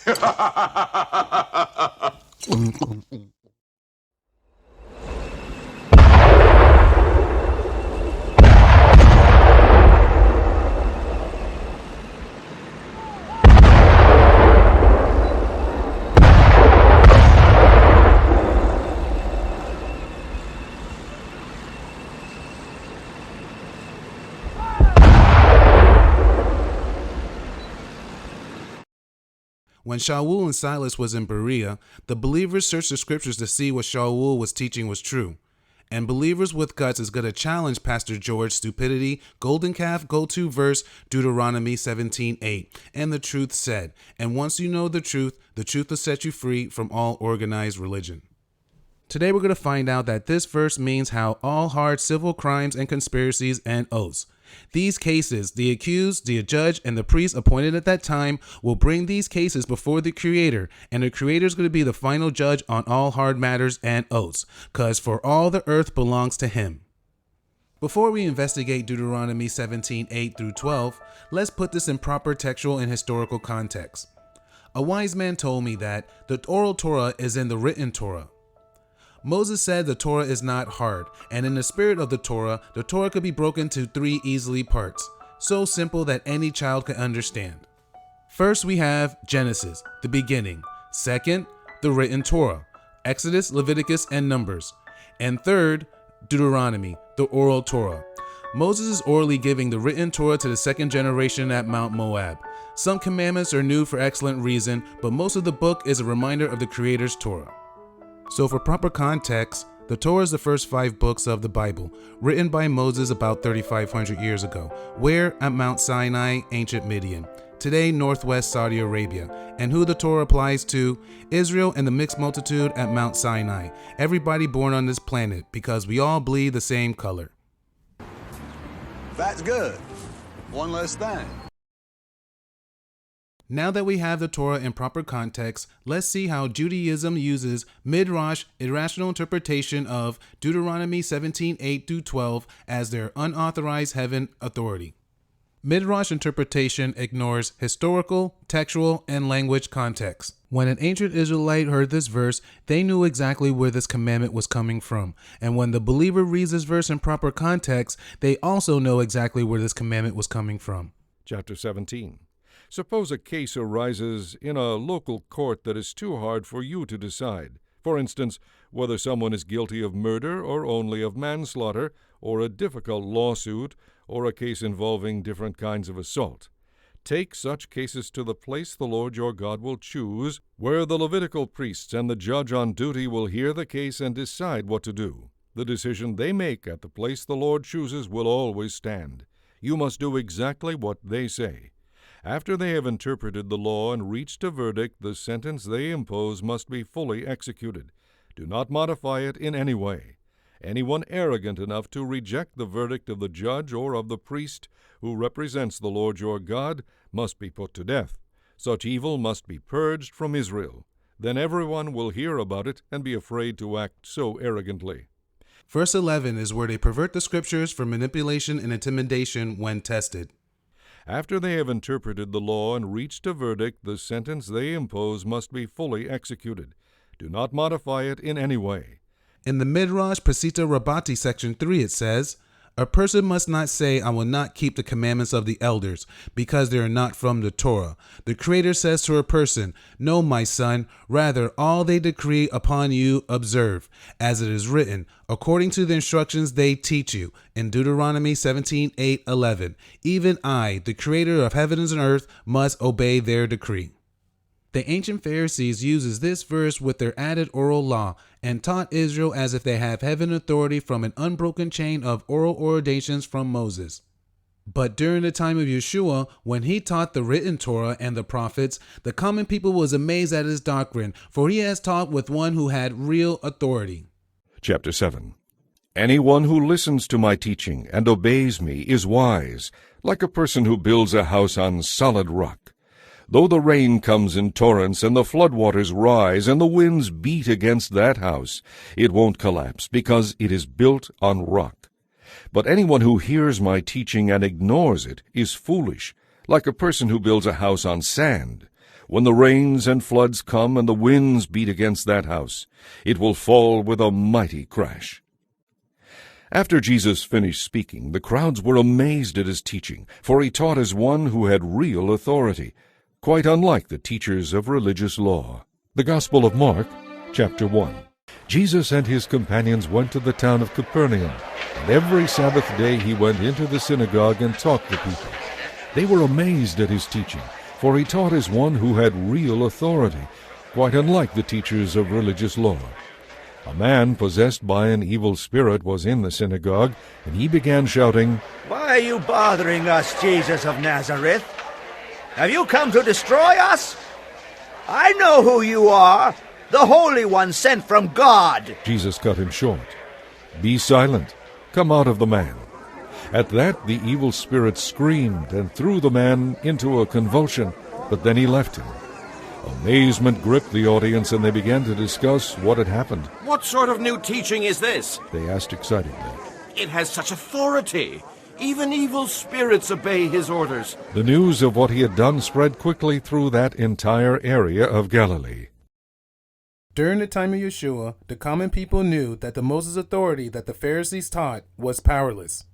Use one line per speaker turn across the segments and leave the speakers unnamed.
When Shaul and Silas was in Berea, the believers searched the scriptures to see what Shaul was teaching was true. And believers with guts is going to challenge Pastor George's stupidity, golden calf, go-to verse, Deuteronomy 17:8. And the truth said, and once you know the truth will set you free from all organized religion. Today we're going to find out that this verse means how all hard civil crimes and conspiracies and oaths. These cases, the accused, the judge, and the priest appointed at that time will bring these cases before the Creator, and the Creator is going to be the final judge on all hard matters and oaths, because for all the earth belongs to Him. Before we investigate Deuteronomy 17:8 through 12, let's put this in proper textual and historical context. A wise man told me that the oral Torah is in the written Torah. Moses said the Torah is not hard, and in the spirit of the Torah could be broken to 3 easily parts, so simple that any child can understand. First, we have Genesis, the beginning. Second, the written Torah, Exodus, Leviticus, and Numbers. And third, Deuteronomy, the oral Torah. Moses is orally giving the written Torah to the second generation at Mount Moab. Some commandments are new for excellent reason, but most of the book is a reminder of the Creator's Torah. So for proper context, the Torah is the first 5 books of the Bible, written by Moses about 3,500 years ago, where at Mount Sinai, ancient Midian, today northwest Saudi Arabia, and who the Torah applies to, Israel and the mixed multitude at Mount Sinai, everybody born on this planet, because we all bleed the same color.
That's good. One less thing.
Now that we have the Torah in proper context, let's see how Judaism uses Midrash, irrational interpretation of Deuteronomy 17:8 through 12 as their unauthorized heaven authority. Midrash interpretation ignores historical, textual, and language context. When an ancient Israelite heard this verse, they knew exactly where this commandment was coming from. And when the believer reads this verse in proper context, they also know exactly where this commandment was coming from.
Chapter 17. Suppose a case arises in a local court that is too hard for you to decide. For instance, whether someone is guilty of murder or only of manslaughter, or a difficult lawsuit, or a case involving different kinds of assault. Take such cases to the place the Lord your God will choose, where the Levitical priests and the judge on duty will hear the case and decide what to do. The decision they make at the place the Lord chooses will always stand. You must do exactly what they say. After they have interpreted the law and reached a verdict, the sentence they impose must be fully executed. Do not modify it in any way. Anyone arrogant enough to reject the verdict of the judge or of the priest who represents the Lord your God must be put to death. Such evil must be purged from Israel. Then everyone will hear about it and be afraid to act so arrogantly.
Verse 11 is where they pervert the scriptures for manipulation and intimidation when tested.
After they have interpreted the law and reached a verdict, the sentence they impose must be fully executed. Do not modify it in any way.
In the Midrash Pesita Rabbati section 3 it says, a person must not say, I will not keep the commandments of the elders, because they are not from the Torah. The Creator says to a person, no, my son, rather all they decree upon you observe, as it is written, according to the instructions they teach you, in Deuteronomy 17:8-11. Even I, the Creator of heavens and earth, must obey their decree. The ancient Pharisees uses this verse with their added oral law and taught Israel as if they have heaven authority from an unbroken chain of oral ordinations from Moses. But during the time of Yeshua, when he taught the written Torah and the prophets, the common people was amazed at his doctrine, for he has taught with one who had real authority.
Chapter 7. Anyone who listens to my teaching and obeys me is wise, like a person who builds a house on solid rock. Though the rain comes in torrents and the floodwaters rise and the winds beat against that house, it won't collapse because it is built on rock. But anyone who hears my teaching and ignores it is foolish, like a person who builds a house on sand. When the rains and floods come and the winds beat against that house, it will fall with a mighty crash." After Jesus finished speaking, the crowds were amazed at his teaching, for he taught as one who had real authority, quite unlike the teachers of religious law. The Gospel of Mark, chapter 1. Jesus and his companions went to the town of Capernaum, and every Sabbath day he went into the synagogue and taught the people. They were amazed at his teaching, for he taught as one who had real authority, quite unlike the teachers of religious law. A man possessed by an evil spirit was in the synagogue, and he began shouting,
"Why are you bothering us, Jesus of Nazareth? Have you come to destroy us? I know who you are, the Holy One sent from God."
Jesus cut him short. "Be silent. Come out of the man." At that the evil spirit screamed and threw the man into a convulsion, but then he left him. Amazement gripped the audience, and they began to discuss what had happened.
"What sort of new teaching is this?"
They asked excitedly.
"It has such authority. Even evil spirits obey his orders."
The news of what he had done spread quickly through that entire area of Galilee.
During the time of Yeshua, the common people knew that the Moses authority that the Pharisees taught was powerless.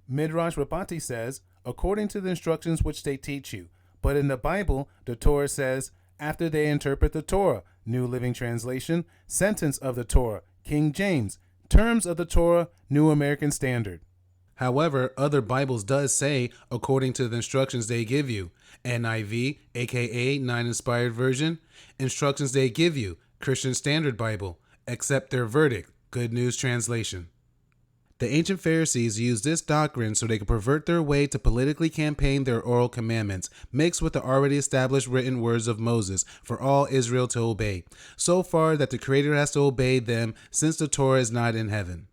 Midrash Rabbati says, according to the instructions which they teach you. But in the Bible, the Torah says, after they interpret the Torah, New Living Translation, sentence of the Torah, King James, terms of the Torah, New American Standard. However, other Bibles does say, according to the instructions they give you, NIV, aka 9 Inspired Version, instructions they give you, Christian Standard Bible, accept their verdict, Good News Translation. The ancient Pharisees used this doctrine so they could pervert their way to politically campaign their oral commandments, mixed with the already established written words of Moses for all Israel to obey, so far that the Creator has to obey them since the Torah is not in heaven.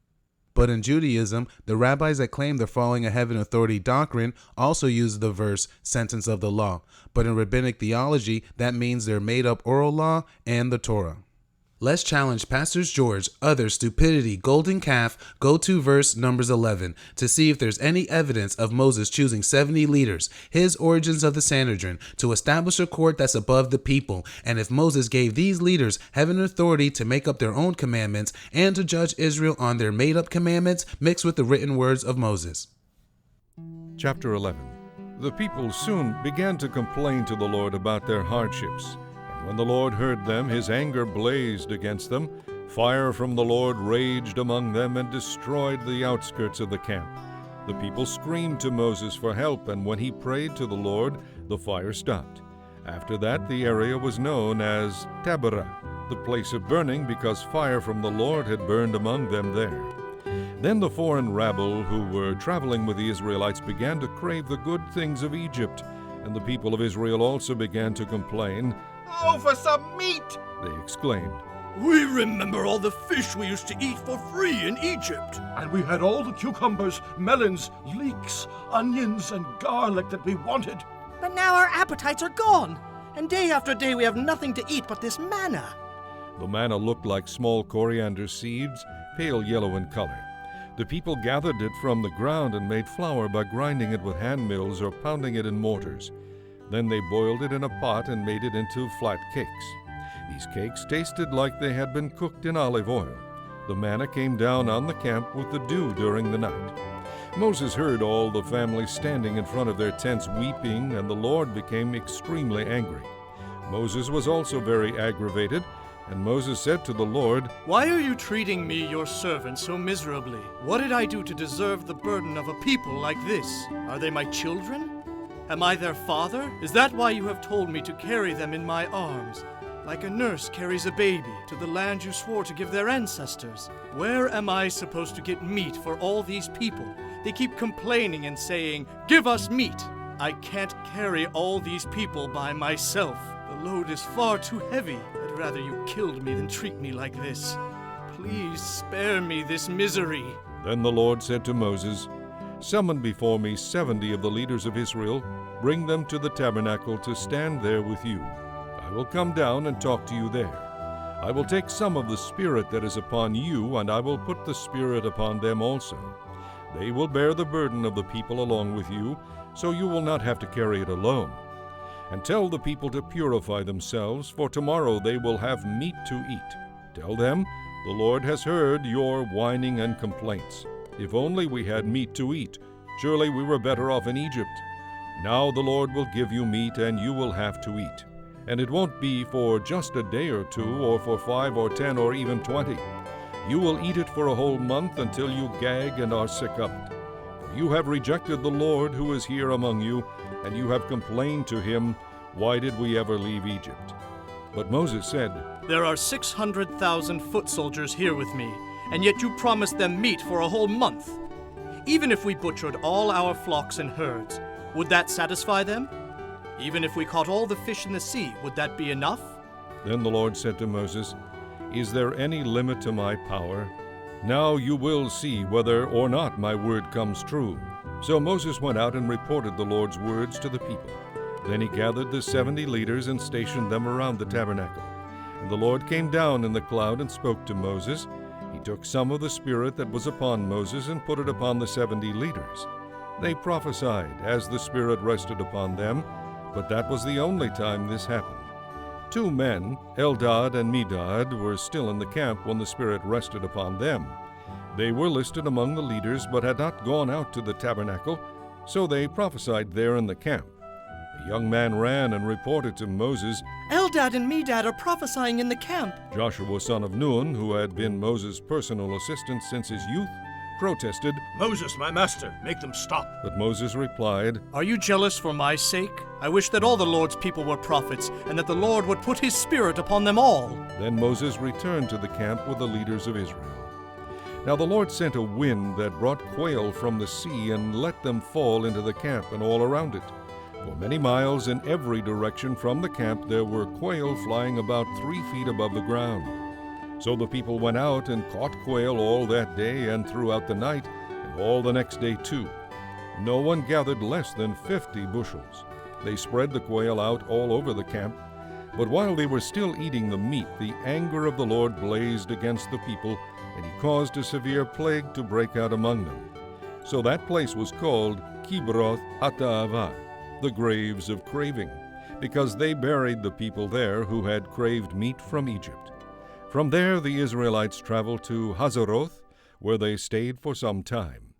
But in Judaism, the rabbis that claim they're following a heaven authority doctrine also use the verse, sentence of the law. But in rabbinic theology, that means their made-up oral law and the Torah. Let's challenge Pastors George, others, Stupidity, Golden Calf, go to verse Numbers 11 to see if there's any evidence of Moses choosing 70 leaders, his origins of the Sanhedrin, to establish a court that's above the people, and if Moses gave these leaders heaven authority to make up their own commandments and to judge Israel on their made-up commandments mixed with the written words of Moses.
Chapter 11. The people soon began to complain to the Lord about their hardships. When the Lord heard them, his anger blazed against them. Fire from the Lord raged among them and destroyed the outskirts of the camp. The people screamed to Moses for help, and when he prayed to the Lord, the fire stopped. After that, the area was known as Taberah, the place of burning, because fire from the Lord had burned among them there. Then the foreign rabble who were traveling with the Israelites began to crave the good things of Egypt, and the people of Israel also began to complain.
"Oh, for some meat!"
They exclaimed.
"We remember all the fish we used to eat for free in Egypt.
And we had all the cucumbers, melons, leeks, onions, and garlic that we wanted.
But now our appetites are gone, and day after day we have nothing to eat but this manna."
The manna looked like small coriander seeds, pale yellow in color. The people gathered it from the ground and made flour by grinding it with hand mills or pounding it in mortars. Then they boiled it in a pot and made it into flat cakes. These cakes tasted like they had been cooked in olive oil. The manna came down on the camp with the dew during the night. Moses heard all the family standing in front of their tents weeping, and the Lord became extremely angry. Moses was also very aggravated, and Moses said to the Lord,
"Why are you treating me, your servant, so miserably? What did I do to deserve the burden of a people like this? Are they my children? Am I their father? Is that why you have told me to carry them in my arms, like a nurse carries a baby, to the land you swore to give their ancestors? Where am I supposed to get meat for all these people? They keep complaining and saying, 'Give us meat.' I can't carry all these people by myself. The load is far too heavy. I'd rather you killed me than treat me like this. Please spare me this misery."
Then the Lord said to Moses, "Summon before me 70 of the leaders of Israel. Bring them to the tabernacle to stand there with you. I will come down and talk to you there. I will take some of the Spirit that is upon you, and I will put the Spirit upon them also. They will bear the burden of the people along with you, so you will not have to carry it alone. And tell the people to purify themselves, for tomorrow they will have meat to eat. Tell them, the Lord has heard your whining and complaints. If only we had meat to eat. Surely we were better off in Egypt. Now the Lord will give you meat, and you will have to eat. And it won't be for just a day or two, or for 5 or 10 or even 20. You will eat it for a whole month until you gag and are sick of it. For you have rejected the Lord who is here among you, and you have complained to him, why did we ever leave Egypt? But Moses said,
There are 600,000 foot soldiers here with me, and yet you promised them meat for a whole month. Even if we butchered all our flocks and herds, would that satisfy them? Even if we caught all the fish in the sea, would that be enough?
Then the Lord said to Moses, Is there any limit to my power? Now you will see whether or not my word comes true. So Moses went out and reported the Lord's words to the people. Then he gathered the 70 leaders and stationed them around the tabernacle. And the Lord came down in the cloud and spoke to Moses. He took some of the Spirit that was upon Moses and put it upon the 70 leaders. They prophesied as the Spirit rested upon them, but that was the only time this happened. 2 men, Eldad and Medad, were still in the camp when the Spirit rested upon them. They were listed among the leaders, but had not gone out to the tabernacle, so they prophesied there in the camp. A young man ran and reported to Moses,
Eldad and Medad are prophesying in the camp.
Joshua son of Nun, who had been Moses' personal assistant since his youth, protested,
Moses, my master, make them stop.
But Moses replied,
Are you jealous for my sake? I wish that all the Lord's people were prophets, and that the Lord would put his Spirit upon them all.
Then Moses returned to the camp with the leaders of Israel. Now the Lord sent a wind that brought quail from the sea and let them fall into the camp and all around it. For many miles in every direction from the camp there were quail flying about 3 feet above the ground. So the people went out and caught quail all that day and throughout the night, and all the next day too. No one gathered less than 50 bushels. They spread the quail out all over the camp. But while they were still eating the meat, the anger of the Lord blazed against the people, and he caused a severe plague to break out among them. So that place was called Kibroth Hattaavah, the graves of craving, because they buried the people there who had craved meat from Egypt. From there the Israelites traveled to Hazeroth, where they stayed for some time.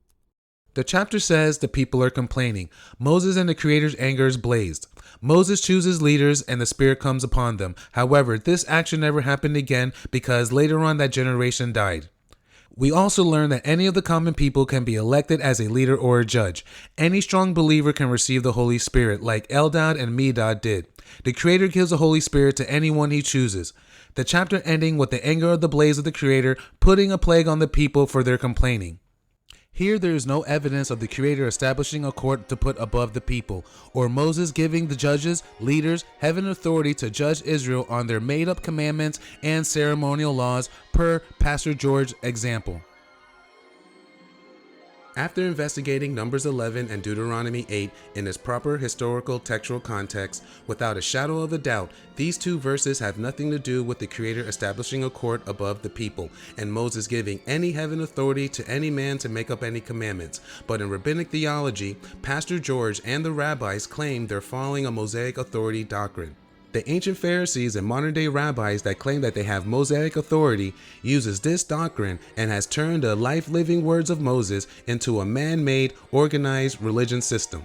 The chapter says the people are complaining. Moses and the Creator's anger is blazed. Moses chooses leaders and the Spirit comes upon them. However, this action never happened again because later on that generation died. We also learn that any of the common people can be elected as a leader or a judge. Any strong believer can receive the Holy Spirit, like Eldad and Medad did. The Creator gives the Holy Spirit to anyone he chooses. The chapter ending with the anger of the blaze of the Creator, putting a plague on the people for their complaining. Here there is no evidence of the Creator establishing a court to put above the people, or Moses giving the judges, leaders, heaven authority to judge Israel on their made-up commandments and ceremonial laws per Pastor George's example. After investigating Numbers 11 and Deuteronomy 8 in its proper historical textual context, without a shadow of a doubt, these 2 verses have nothing to do with the Creator establishing a court above the people, and Moses giving any heaven authority to any man to make up any commandments. But in rabbinic theology, Pastor George and the rabbis claim they're following a Mosaic authority doctrine. The ancient Pharisees and modern-day rabbis that claim that they have Mosaic authority uses this doctrine and has turned the life-living words of Moses into a man-made, organized religion system.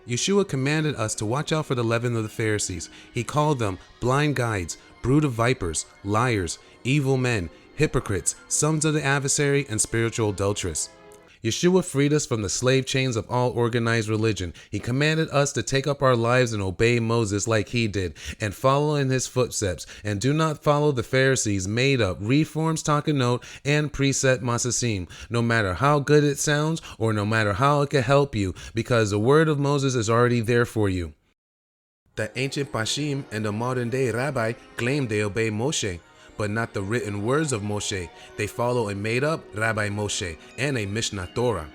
Yeshua commanded us to watch out for the leaven of the Pharisees. He called them blind guides, brood of vipers, liars, evil men, hypocrites, sons of the adversary, and spiritual adulteress. Yeshua freed us from the slave chains of all organized religion. He commanded us to take up our lives and obey Moses like he did, and follow in his footsteps, and do not follow the Pharisees' made-up reforms takanot and precept masasim, no matter how good it sounds or no matter how it can help you, because the word of Moses is already there for you. The ancient Pashim and the modern-day rabbi claim they obey Moshe, but not the written words of Moshe. They follow a made-up Rabbi Moshe and a Mishnah Torah.